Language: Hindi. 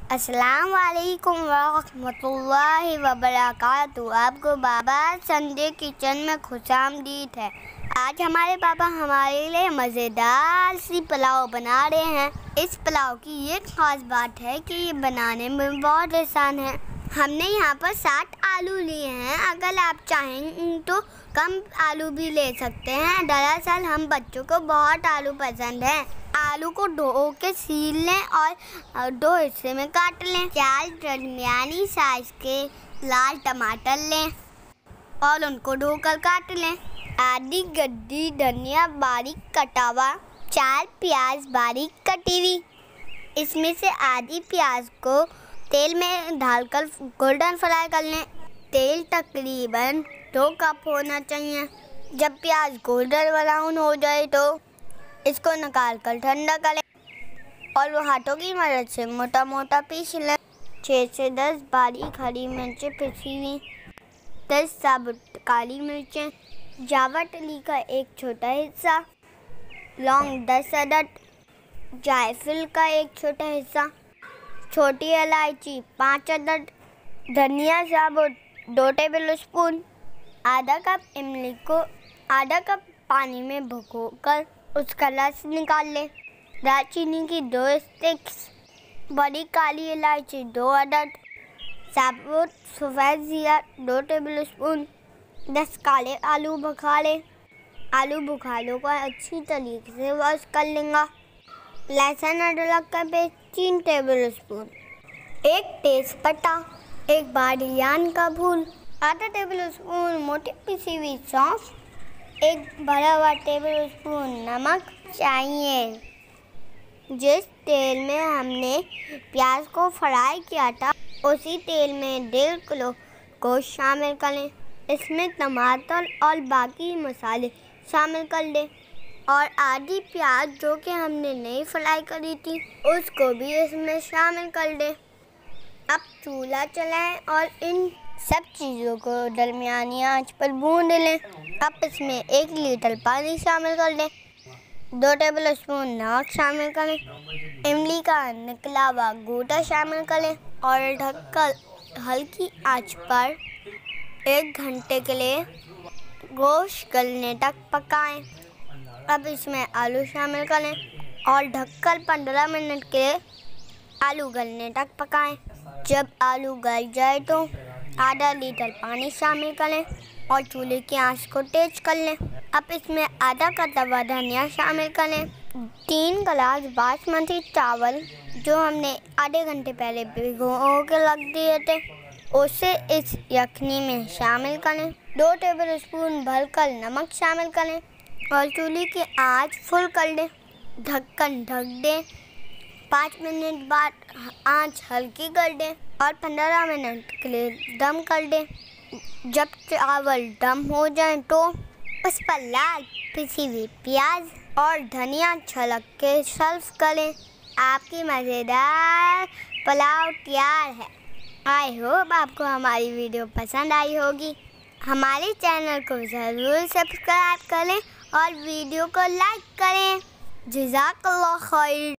अस्सलाम वालेकुम रहमतुल्लाहि व बरकातुहू। आपको बाबा संडे किचन में खुशामदीद है। आज हमारे पापा हमारे लिए मज़ेदार सी पुलाव बना रहे हैं। इस पुलाव की ये ख़ास बात है कि ये बनाने में बहुत आसान है। हमने यहाँ पर 60 आलू लिए हैं। अगर आप चाहें तो कम आलू भी ले सकते हैं। दरअसल हम बच्चों को बहुत आलू पसंद है। आलू को धो के छील लें और 2 हिस्से में काट लें। 4 दरमियानी साइज के लाल टमाटर लें और उनको धोकर काट लें। आधी गड्डी धनिया बारीक कटा हुआ, 4 प्याज बारीक कटी हुई। इसमें से आधी प्याज को तेल में डालकर गोल्डन फ्राई कर लें। तेल तकरीबन 2 कप होना चाहिए। जब प्याज गोल्डन ब्राउन हो जाए तो इसको निकाल कर ठंडा करें और वो हाथों की मदद से मोटा मोटा पीस लें। 6 से 10 बारीक हरी मिर्चें पिसी हुई, 10 साबुत काली मिर्चें, जावित्री का 1 छोटा हिस्सा, लौंग 10 अदद, जायफल का 1 छोटा हिस्सा, छोटी इलायची 5 अदद, धनिया साबुत 2 टेबल स्पून। आधा कप इमली को आधा कप पानी में भिगोकर उसका रस निकाल लें। दालचीनी की 2 स्टिक्स, बड़ी काली इलायची 2 अदद, साबुत सफ़ेद जीरा 2 टेबल स्पून, 10 काले आलू बुखारे। आलू बुखारों को अच्छी तरीके से वॉश कर लेंगे। लहसुन अदरक का पेस्ट 3 टेबल स्पून, 1 तेज़पत्ता, 1 बादियान का फूल, आधा टेबल स्पून मोटी पिसी हुई सौंफ, 1 बड़ा हुआ टेबल स्पून नमक चाहिए। जिस तेल में हमने प्याज को फ्राई किया था उसी तेल में 1.5 किलो गोश्त शामिल करें। इसमें टमाटर और बाकी मसाले शामिल कर दें और आधी प्याज जो कि हमने नहीं फ्राई करी थी उसको भी इसमें शामिल कर दें। अब चूल्हा चलाएं और इन सब चीज़ों को दरमियानी आंच पर भून लें। अब इसमें 1 लीटर पानी शामिल कर दें, 2 टेबल स्पून नमक शामिल करें, इमली का निकला हुआ गूदा शामिल करें और ढककर हल्की आंच पर 1 घंटे के लिए गोश्त गलने तक पकाएं। अब इसमें आलू शामिल करें और ढककर 15 मिनट के लिए आलू गलने तक पकाएं। जब आलू गल जाए तो आधा लीटर पानी शामिल करें और चूल्हे की आंच को तेज कर लें। अब इसमें आधा कटा हुआ धनिया शामिल करें। 3 गिलास बासमती चावल जो हमने आधे घंटे पहले भिगो के रख दिए थे उसे इस यखनी में शामिल करें। 2 टेबल स्पून भरकर नमक शामिल करें और चूल्हे की आंच फुल कर दें। ढक्कन ढक दें। 5 मिनट बाद आंच हल्की कर दें और 15 मिनट के लिए दम कर दें। जब चावल दम हो जाए तो उस पर लाल पिसी हुई प्याज और धनिया छलक के सर्व करें। आपकी मज़ेदार पुलाव तैयार है। आई होप आपको हमारी वीडियो पसंद आई होगी। हमारे चैनल को ज़रूर सब्सक्राइब करें और वीडियो को लाइक करें। जज़ाकल्लाह खैर।